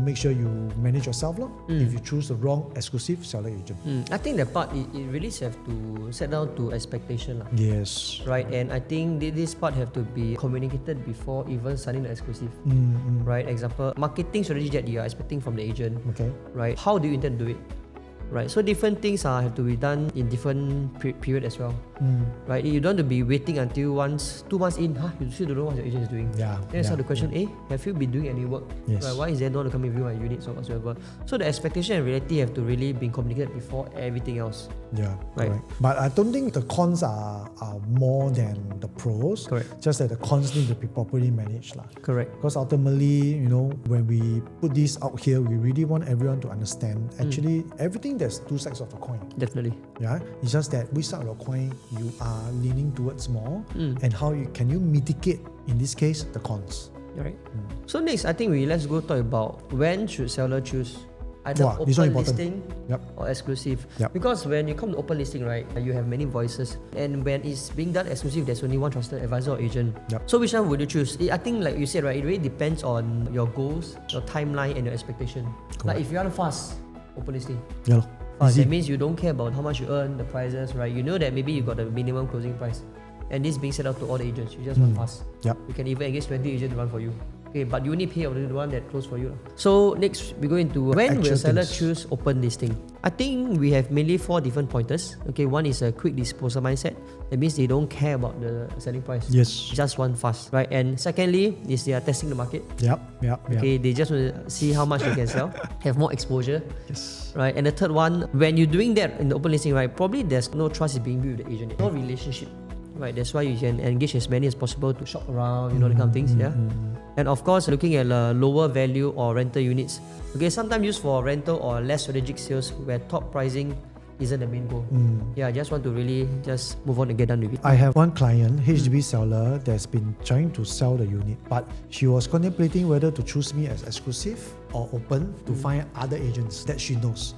make sure you manage yourself if you choose the wrong exclusive seller agent. I think that part, it really have to set down to expectation. Yes. Right, and I think this part have to be communicated before even signing the exclusive. Right, example, marketing strategy that you are expecting from the agent. Okay. Right, how do you intend to do it? Right, so different things have to be done in different period as well. Right, you don't want to be waiting until 2 months in, you still don't know what your agent is doing. Yeah. Then it's the question, have you been doing any work? Yes. Right, why is there no one to come review my units or whatsoever? So the expectation and reality have to really be communicated before everything else. Yeah, Right. correct. But I don't think the cons are more than the pros. Correct. Just that the cons need to be properly managed. Correct. Because ultimately, when we put this out here, we really want everyone to understand actually everything there's two sides of a coin. Definitely. Yeah, it's just that which side of the coin you are leaning towards more, and how can you mitigate, in this case, the cons. Right. So next, I think let's go talk about when should seller choose either Wow, this one open important. listing Yep. or exclusive. Yep. Because when you come to open listing, right, you have many voices, and when it's being done exclusive, there's only one trusted advisor or agent. Yep. So which one would you choose? I think, like you said, right, it really depends on your goals, your timeline, and your expectation. Like if you want to fast, open listing. Yeah, lor. Fast, Easy. that means you don't care about how much you earn, the prices, right? You know that maybe you got the minimum closing price, and this being set out to all the agents. You just want fast. Yep. You can even engage 20 agents to run for you. Okay, but you only pay the one that close for you. So next we go into when will Actual seller things. choose open listing. I think we have mainly 4 different pointers. Okay, one is a quick disposal mindset. That means they don't care about the selling price. Yes. Just want fast, right? And secondly is they are testing the market. Yep. Okay, they just want to see how much they can sell, have more exposure. Yes. Right, and the third one, when you're doing that in the open listing, right, probably there's no trust is being built with the agent, no relationship, right? That's why you can engage as many as possible to shop around, the kind of things, yeah. And of course, looking at lower value or rental units, okay, sometimes used for rental or less strategic sales where top pricing isn't the main goal. Yeah, I just want to really just move on and get done with it. I have one client, HDB seller, that's been trying to sell the unit, but she was contemplating whether to choose me as exclusive or open to find other agents that she knows.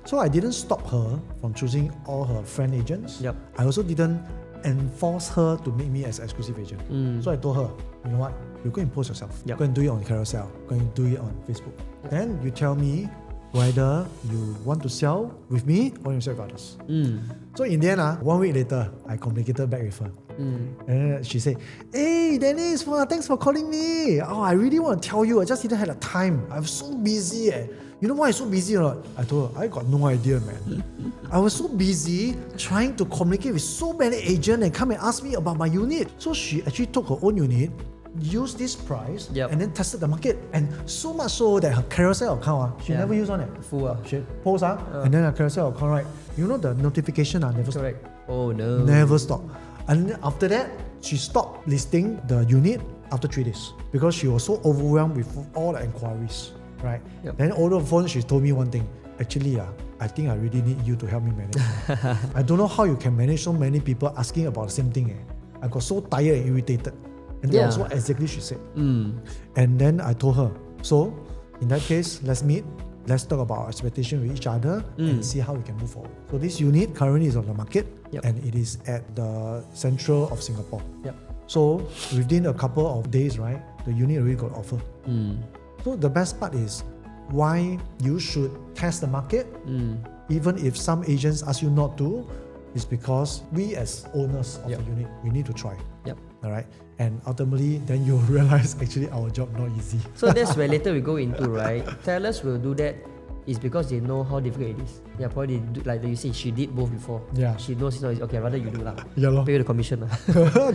So I didn't stop her from choosing all her friend agents. Yep. I also didn't enforce her to make me as exclusive agent. So I told her, you know what? You go and post yourself. Yep. Go and do it on Carousel. Go and do it on Facebook. Then you tell me whether you want to sell with me or you sell with others. So in the end, 1 week later, I communicated back with her. And then she said, "Hey Dennis, thanks for calling me. Oh, I really want to tell you, I just didn't have the time. I'm so busy. You know why I'm so busy or not?" I told her, "I got no idea, man. I was so busy trying to communicate with so many agents and come and ask me about my unit." So she actually took her own unit, used this price, Yep. and then tested the market. And so much so that her Carousel account, she Yeah. never used on it. Full. She post, and then her Carousel account, right? You know the notification never stop. Correct. Oh no. Never stop. And then after that, she stopped listing the unit after 3 days because she was so overwhelmed with all the inquiries, right? Yep. Then over the phone, she told me one thing. Actually, I think I really need you to help me manage. I don't know how you can manage so many people asking about the same thing. I got so tired and irritated. And that was Yeah. what exactly she said. And then I told her, so in that case, let's meet. Let's talk about our expectation with each other and see how we can move forward. So this unit currently is on the market, Yep. and it is at the central of Singapore. Yep. So within a couple of days, right, the unit already got offer. So the best part is why you should test the market, even if some agents ask you not to, is because we as owners of Yep. the unit, we need to try. Yep. All right, and ultimately, then you'll realize actually our job not easy. So that's where later we go into, right? Sellers will do that is because they know how difficult it is. Yeah, probably do, like you say, she did both before. Yeah. She knows it's not easy. Okay, rather you do lah. Yeah, lor. Pay you the commission lah.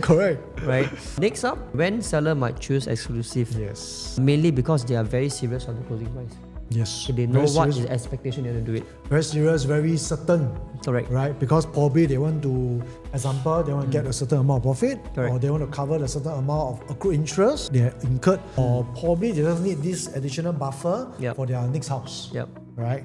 Correct. Right. Next up, when seller might choose exclusive. Yes. Mainly because they are very serious on the closing price. Yes. So they know Very what serious, is the expectation they're going to do it. very serious, very certain. Correct. Right? Because probably they want to, example, they want to get a certain amount of profit, Correct. or they want to cover a certain amount of accrued interest they have incurred, or probably they just need this additional buffer Yep. for their next house. Yep. Right?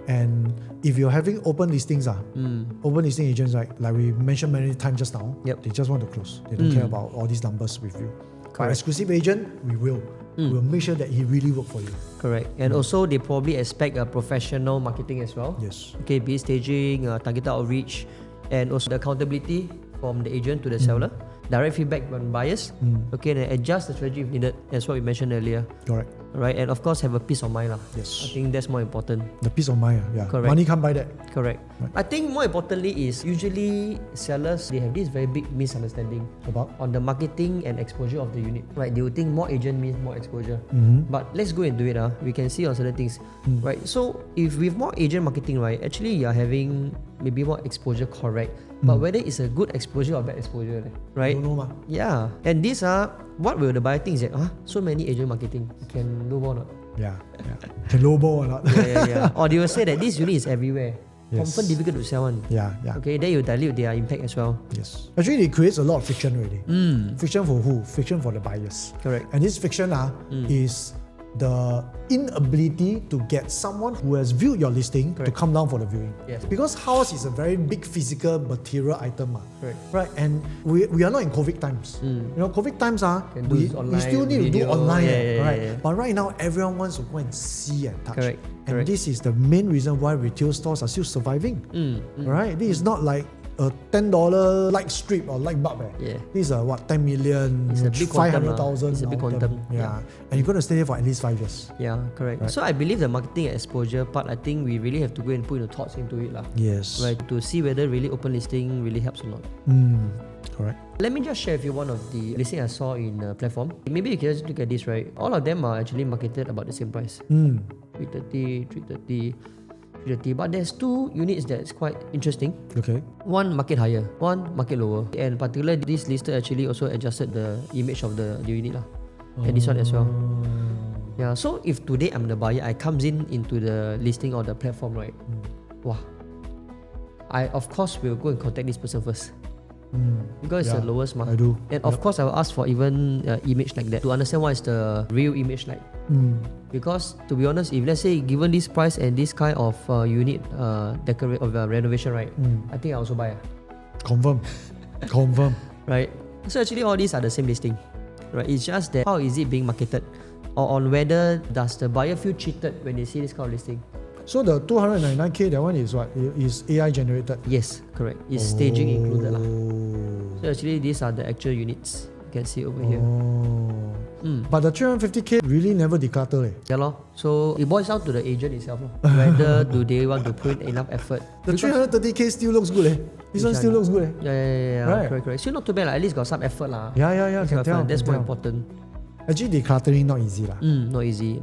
And if you're having open listings, open listing agents, right, like we mentioned many times just now, Yep. they just want to close. They don't care about all these numbers with you. But Correct. exclusive agent, we will. We'll make sure that he really work for you. Correct. And also they probably expect a professional marketing as well. Yes. Okay, be it staging, targeted outreach, and also the accountability from the agent to the seller. Direct feedback from buyers. Okay, and adjust the strategy if needed. That's what we mentioned earlier. Correct. Right, and of course have a peace of mind lah. Yes. I think that's more important. The peace of mind, yeah. Correct. Money can't buy that. Correct. I think more importantly is usually sellers, they have this very big misunderstanding About? on the marketing and exposure of the unit. Right, they will think more agent means more exposure. But let's go and do it. We can see on certain things. Right, so if with more agent marketing, right, actually you are having maybe more exposure, correct. But whether it's a good exposure or bad exposure, right? Don't know, ma. Yeah. And these are, what will the buyer think is that, so many agent marketing, you can do more or not? Yeah. Can lowball or not? Yeah. Or they will say that this unit is everywhere. Yes. Confirm difficult to sell one. Yeah. Okay, then you dilute their impact as well. Yes. Actually, it creates a lot of friction already. Mm. Friction for who? Friction for the buyers. Correct. And this friction is the inability to get someone who has viewed your listing to Correct. come down for the viewing. Yes. Because house is a very big physical material item. Correct. Right? And we are not in COVID times. You know, COVID times Can do we online, still need to do video. online. Yeah, right? yeah. But right now, everyone wants to go and see and touch. Correct. And Correct. this is the main reason why retail stores are still surviving. Right? This is not like a $10 light strip or light bulb. Yeah. These are what, 10 million, It's a big quantum, 500,000. It's a big quantum. Yeah. And you're going to stay there for at least 5 years. Yeah, correct. So I believe the marketing and exposure part, I think we really have to go and put the thoughts into it lah. Yes. Right, to see whether really open listing really helps or not. Correct. Let me just share with you one of the listing I saw in platform. Maybe you can just look at this, right? All of them are actually marketed about the same price. 330, 330, 330. But there's two units that's quite interesting. Okay. One market higher, one market lower. And particularly this lister actually also adjusted the image of the unit lah. And this one as well. Yeah, so if today I'm the buyer, I comes into the listing or the platform, right? Wow. I of course will go and contact this person first. Because it's the lowest I do. And of course I will ask for even image like that to understand what is the real image like. Because to be honest, if let's say given this price and this kind of unit renovation, right? I think I also buy. Confirm. Confirm. Right? So actually all these are the same listing. Right? It's just that how is it being marketed? Or on whether does the buyer feel cheated when they see this kind of listing? So the 299K, that one is what? Is AI generated? Yes, correct. It's staging included lah. So actually these are the actual units. You can see over here. But the 350K really never declutter. Yeah lor. So it boils down to the agent itself lor. Whether do they want to put enough effort. The 330K still looks good. This one still looks good. Yeah. Right. Correct. Still not too bad lah. At least got some effort lah. Yeah. Can tell. That's can more tell. important. Actually, decluttering not easy lah. Not easy.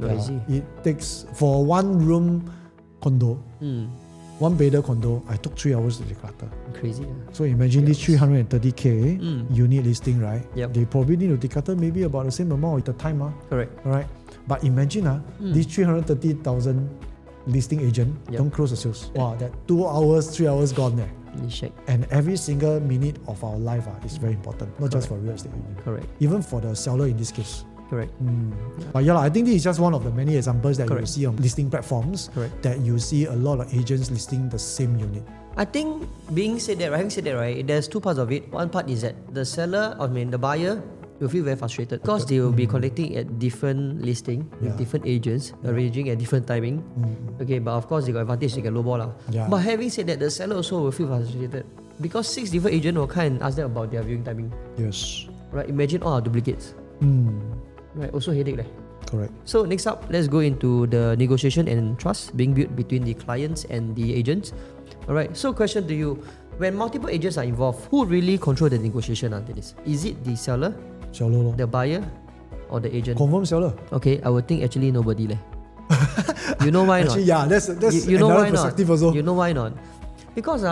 It takes, for one room condo, one bedder condo, I took 3 hours to declutter. Crazy. So imagine this 330K unit listing, right? Yep. They probably need to declutter maybe about the same amount with the time. Correct. Alright. But imagine this 330,000 listing agent don't close the sales. Wow, that 2 hours, 3 hours gone there. Check. And every single minute of our life is very important, not just for real estate agent. Correct. Even for the seller in this case. Correct. But yeah, I think this is just one of the many examples that Correct. you see on listing platforms. Correct. That you see a lot of agents listing the same unit. I think having said that, right, there's two parts of it. One part is that the seller, the buyer, will feel very frustrated because they will be collecting at different listing with different agents, arranging at different timing. Okay, but of course they got advantage, they get low ball lah. Yeah. But having said that, the seller also will feel frustrated because 6 different agents will come and ask them about their viewing timing. Yes. Right? Imagine all our duplicates. Right? Also headache leh. Correct. So next up, let's go into the negotiation and trust being built between the clients and the agents. Alright, so question to you. When multiple agents are involved, who really control the negotiation after this? Is it the seller, Seller lor. the buyer, or the agent? Confirm seller. Okay, I would think actually nobody leh. You know why not? Actually, yeah, that's You know another why not? perspective also. You know why not? Because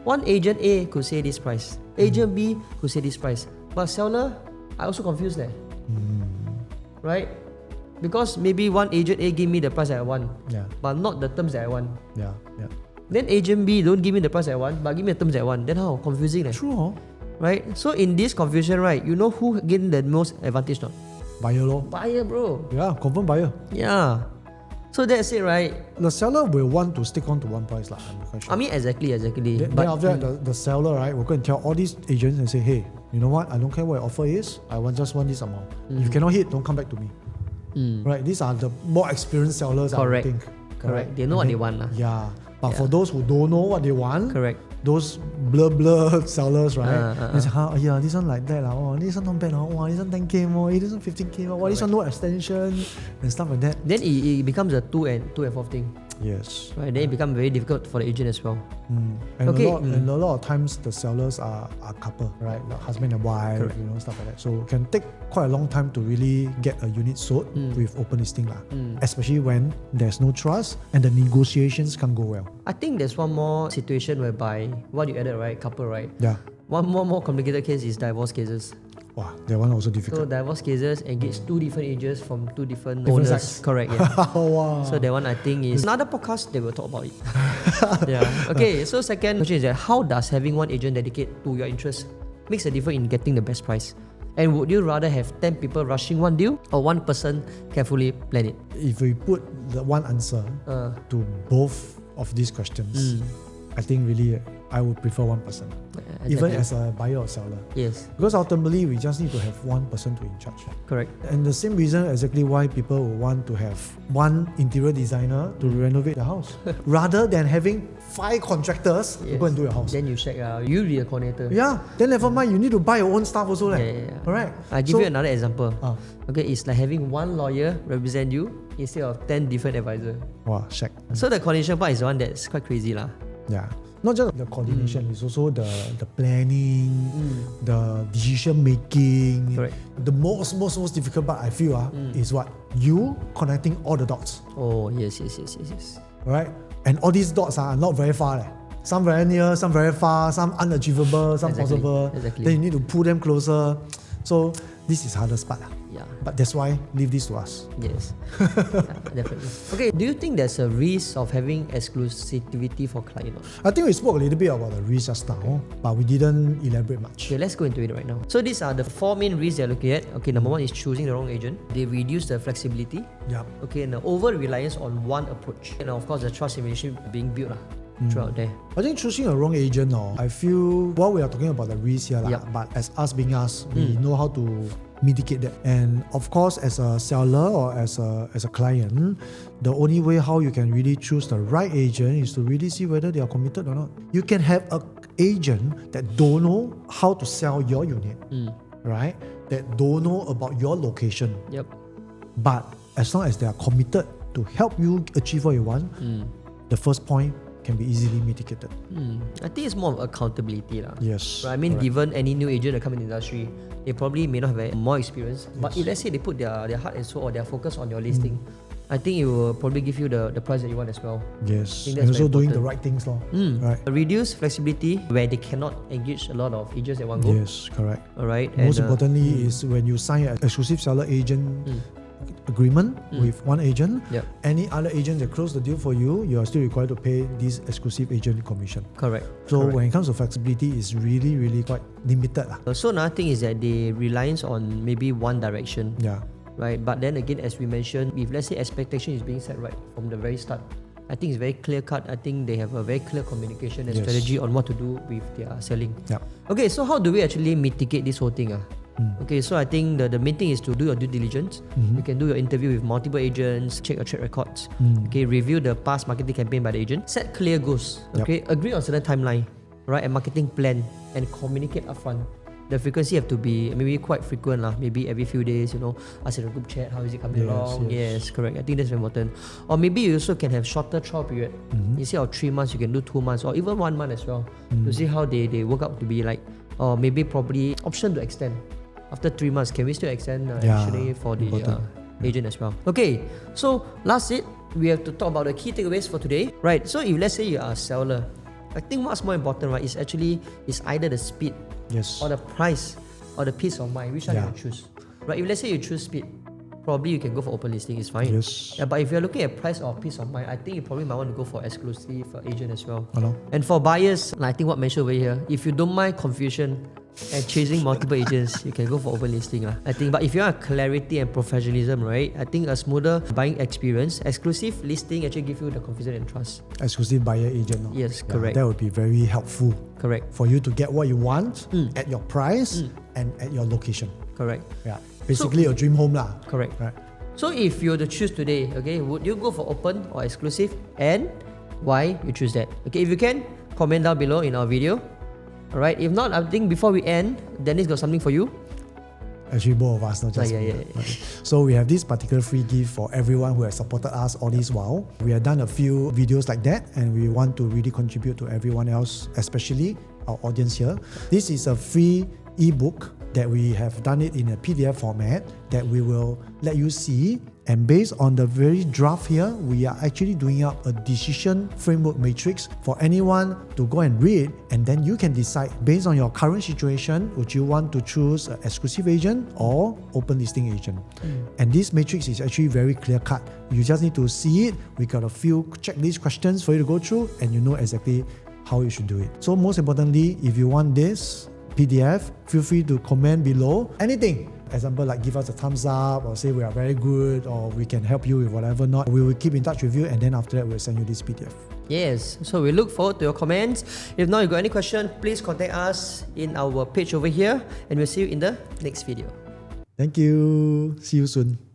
one agent A could say this price, agent B could say this price, but seller, I also confused leh. Right? Because maybe one agent A give me the price that I want, but not the terms that I want. Yeah. Then agent B don't give me the price I want, but give me the terms that I want. Then how? Confusing leh. True, huh? Right? So in this confusion, right, you know who gain the most advantage not? Buyer lor. Buyer, bro. Yeah, confirm buyer. Yeah. So that's it, right? The seller will want to stick on to one price lah. I'm quite sure. I mean, exactly. Then after that, the seller, right, will go and tell all these agents and say, hey, you know what? I don't care what your offer is. I just want this amount. If you cannot hit, don't come back to me. Right? These are the more experienced sellers, Correct. I would think. Correct. They know what they want lah. Yeah. But for those who don't know what they want, Correct. those blur sellers, right? They say, yeah, this one like that. Oh, this one not bad. Oh, this one 10K more. This one 15K more. This one no extension and stuff like that. Then it becomes a two and fourth thing. Yes. Right? Then it becomes very difficult for the agent as well. And, Okay. and a lot of times the sellers are couple, right? Like husband and wife, Correct. stuff like that. So it can take quite a long time to really get a unit sold with open listing lah. Especially when there's no trust and the negotiations can't go well. I think there's one more situation whereby what you added, right? Couple, right? Yeah. One more complicated case is divorce cases. Wow, that one also So difficult. divorce cases engage two different agents from two different Different owners. sides. Correct, yeah. Wow. So that one I think is another podcast they will talk about it. Yeah. Okay, so second question is that how does having one agent dedicate to your interests makes a difference in getting the best price? And would you rather have 10 people rushing one deal or one person carefully plan it? If we put the one answer to both of these questions, I think really I would prefer one person, even as a buyer or seller. Yes, Because ultimately, we just need to have one person to in charge. correct. And the same reason exactly why people will want to have one interior designer to renovate the house, rather than having 5 contractors to go and do your house. Then you check, you be the coordinator. Yeah, then never mind, you need to buy your own stuff also. Yeah. Correct. I'll give you another example. Ah. Okay, it's like having one lawyer represent you instead of 10 different advisors. Wow, shag. So the coordination part is the one that's quite crazy lah. Yeah. Not just the coordination, it's also the planning, the decision making. Correct. The most difficult part I feel is what? You connecting all the dots. Oh, yes. Right? And all these dots are not very far. Some very near, some very far, some unachievable, some Exactly, possible. exactly. Then you need to pull them closer. So this is hardest part. Yeah. But that's why leave this to us. Yes. Yeah, definitely. Okay, do you think there's a risk of having exclusivity for client? I think we spoke a little bit about the risk just now, but we didn't elaborate much. Okay, let's go into it right now. So these are the 4 main risks they're looking at. Okay, number 1 is choosing the wrong agent. They reduce the flexibility. Yeah. Okay, and the over-reliance on one approach. And of course, the trust and relationship being built throughout there. I think choosing a wrong agent, I feel while we are talking about the risk here, Yup. but as us being us, we know how to mitigate that. And of course, as a seller or as a client, the only way how you can really choose the right agent is to really see whether they are committed or not. You can have an agent that don't know how to sell your unit, right? That don't know about your location. Yep. But as long as they are committed to help you achieve what you want, the first point can be easily mitigated. I think it's more of accountability lah. Yes. Right? I mean, correct. given any new agent that come in the industry, they probably may not have more experience. But if let's say they put their heart and soul or their focus on your listing, I think it will probably give you the price that you want as well. Yes, think and that's also very doing the important. right things, right? Reduce flexibility where they cannot engage a lot of agents at one go. Yes, correct. Alright. Most importantly is when you sign an exclusive seller agent agreement with one agent, Yep. any other agent that close the deal for you, you are still required to pay this exclusive agent commission. Correct. So Correct. when it comes to flexibility, it's really quite limited. So another thing is that they reliance on maybe one direction. Yeah. Right, but then again, as we mentioned, if let's say expectation is being set right from the very start, I think it's very clear cut. I think they have a very clear communication and Yes. strategy on what to do with their selling. Yeah. Okay, so how do we actually mitigate this whole thing? Okay, so I think the main thing is to do your due diligence. You can do your interview with multiple agents, check your track records. Okay, review the past marketing campaign by the agent, set clear goals. Okay, agree on certain timeline, right, and marketing plan, and communicate upfront. The frequency have to be maybe quite frequent lah. Maybe every few days, ask in a group chat, how is it coming along? Yes, correct. I think that's very important. Or maybe you also can have shorter trial period. Instead of 3 months, you can do 2 months or even 1 month as well. To see how they work out to be like. Or maybe probably option to extend. After 3 months, can we still extend additionally for the agent as well? Okay, so last it, we have to talk about the key takeaways for today. Right, so if let's say you are a seller, I think what's more important, right, is either the speed Yes. or the price or the peace of mind. Which one you will choose? Right, if let's say you choose speed, probably you can go for open listing, it's fine. Yes. Yeah, but if you're looking at price or peace of mind, I think you probably might want to go for exclusive agent as well. Hello. And for buyers, like I think what mentioned over here, if you don't mind confusion and chasing multiple agents, you can go for open listing. I think. But if you want clarity and professionalism, right, I think a smoother buying experience, exclusive listing actually give you the confidence and trust. Exclusive buyer agent. Yes, Yeah, correct. that would be very helpful Correct. for you to get what you want at your price and at your location. Correct. Yeah. Basically your dream home lah. Correct. Right. So if you were to choose today, okay, would you go for open or exclusive, and why you choose that? Okay, if you can, comment down below in our video. Alright, if not, I think before we end, Dennis got something for you. Actually, both of us, not just me. Yeah. Right. So we have this particular free gift for everyone who has supported us all this while. We have done a few videos like that, and we want to really contribute to everyone else, especially our audience here. This is a free ebook that we have done it in a PDF format that we will let you see And based on the very draft here, we are actually doing up a decision framework matrix for anyone to go and read, and then you can decide based on your current situation, would you want to choose an exclusive agent or open listing agent. And this matrix is actually very clear cut. You just need to see it. We got a few checklist questions for you to go through, and you know exactly how you should do it. So most importantly, if you want this PDF, feel free to comment below anything. Example, like give us a thumbs up or say we are very good or we can help you with whatever not. We will keep in touch with you, and then after that we'll send you this PDF. Yes, so we look forward to your comments. If not, you got any question, please contact us in our page over here, and we'll see you in the next video. Thank you. See you soon.